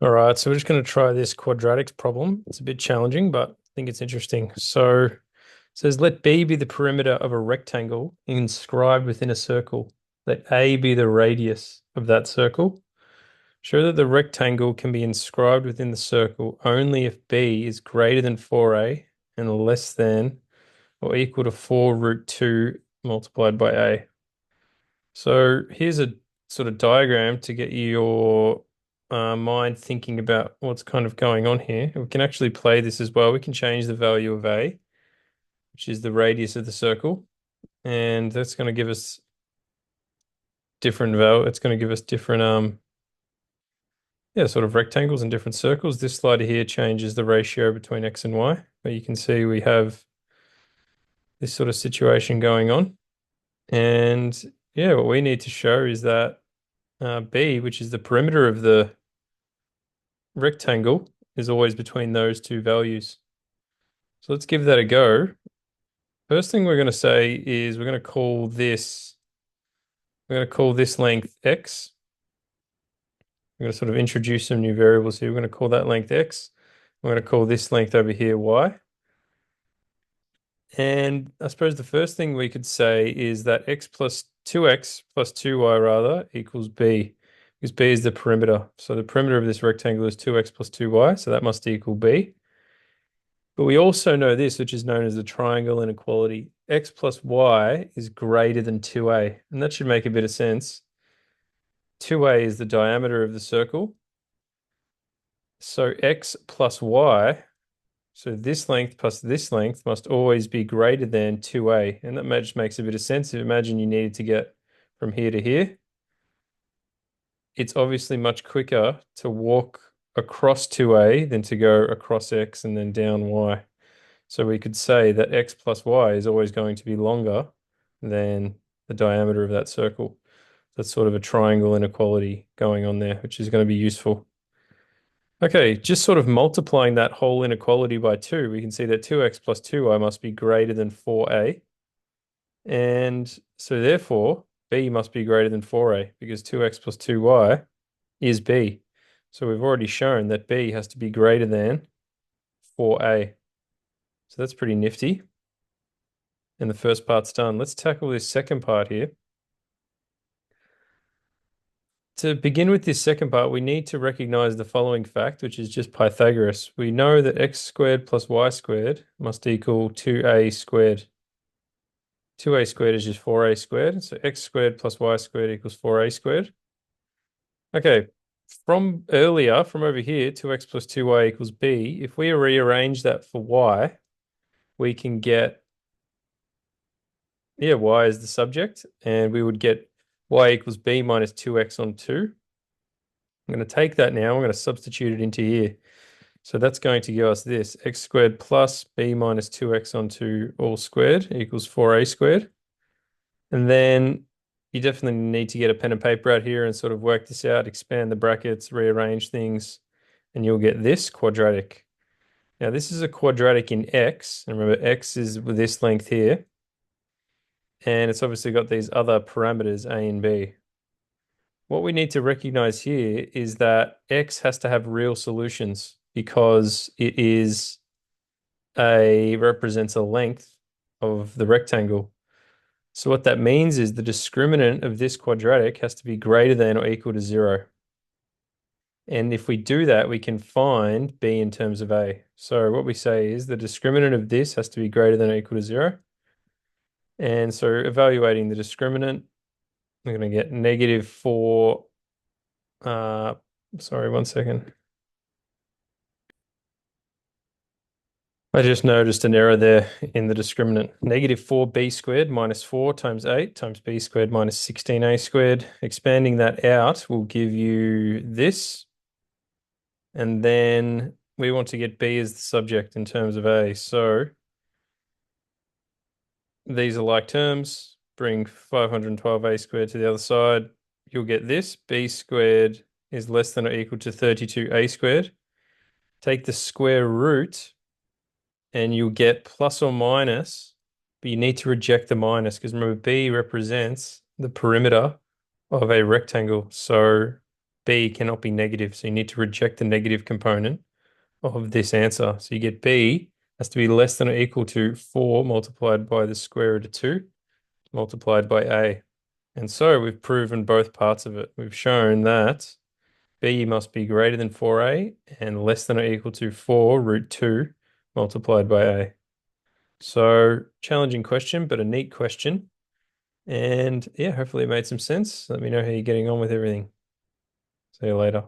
All right, so we're just going to try this quadratics problem. It's a bit challenging, but I think it's interesting. So it says, let B be the perimeter of a rectangle inscribed within a circle. Let A be the radius of that circle. Show that the rectangle can be inscribed within the circle only if B is greater than 4A and less than or equal to 4 root 2 multiplied by A. So here's a sort of diagram to get your mind thinking about what's kind of going on here. We can actually play this as well. We can change the value of A, which is the radius of the circle, and that's going to give us different value. It's going to give us different yeah, sort of rectangles and different circles. This slider here changes the ratio between X and Y, but you can see we have this sort of situation going on. And yeah, what we need to show is that B, which is the perimeter of the rectangle, is always between those two values. So let's give that a go. First thing we're going to say is we're going to call this length X. We're going to sort of introduce some new variables here. We're going to call that length X. We're going to call this length over here Y. And I suppose the first thing we could say is that X plus 2X plus 2Y rather equals B, because B is the perimeter. So the perimeter of this rectangle is 2X plus 2Y, so that must equal B. But we also know this, which is known as the triangle inequality. X plus Y is greater than 2A, and that should make a bit of sense. 2A is the diameter of the circle. So X plus Y, so this length plus this length must always be greater than 2A. And that just makes a bit of sense. Imagine you needed to get from here to here. It's obviously much quicker to walk across 2A than to go across X and then down Y. So we could say that X plus Y is always going to be longer than the diameter of that circle. That's sort of a triangle inequality going on there, which is going to be useful. Okay, just sort of multiplying that whole inequality by 2, we can see that 2x plus 2y must be greater than 4a. And so therefore, b must be greater than 4a because 2x plus 2y is b. So we've already shown that b has to be greater than 4a. So that's pretty nifty. And the first part's done. Let's tackle this second part here. To begin with this second part, we need to recognize the following fact, which is just Pythagoras. We know that x squared plus y squared must equal 2a squared. 2a squared is just 4a squared. So x squared plus y squared equals 4a squared. Okay, from earlier, from over here, 2x plus 2y equals b. If we rearrange that for y, we can get, yeah, y is the subject, and we would get y equals b minus 2x on 2. I'm going to take that now. I'm going to substitute it into here. So that's going to give us this, x squared plus b minus 2x on 2 all squared equals 4a squared. And then you definitely need to get a pen and paper out here and sort of work this out, expand the brackets, rearrange things, and you'll get this quadratic. Now, this is a quadratic in x. And remember, x is with this length here. And it's obviously got these other parameters, a and b. What we need to recognize here is that x has to have real solutions because it is represents a length of the rectangle. So what that means is the discriminant of this quadratic has to be greater than or equal to 0. And if we do that, we can find b in terms of a. So what we say is the discriminant of this has to be greater than or equal to 0. And so evaluating the discriminant, we're going to get negative 4. Sorry, 1 second. I just noticed an error there in the discriminant. Negative 4b squared minus 4 times 8 times b squared minus 16a squared. Expanding that out will give you this. And then we want to get b as the subject in terms of a. So these are like terms. Bring 512a squared to the other side. You'll get this. B squared is less than or equal to 32a squared. Take the square root and you'll get plus or minus, but you need to reject the minus because remember B represents the perimeter of a rectangle. So B cannot be negative. So you need to reject the negative component of this answer. So you get B has to be less than or equal to 4 multiplied by the square root of 2 multiplied by A. And so we've proven both parts of it. We've shown that B must be greater than 4A and less than or equal to 4 root 2 multiplied by A. So challenging question, but a neat question. And yeah, hopefully it made some sense. Let me know how you're getting on with everything. See you later.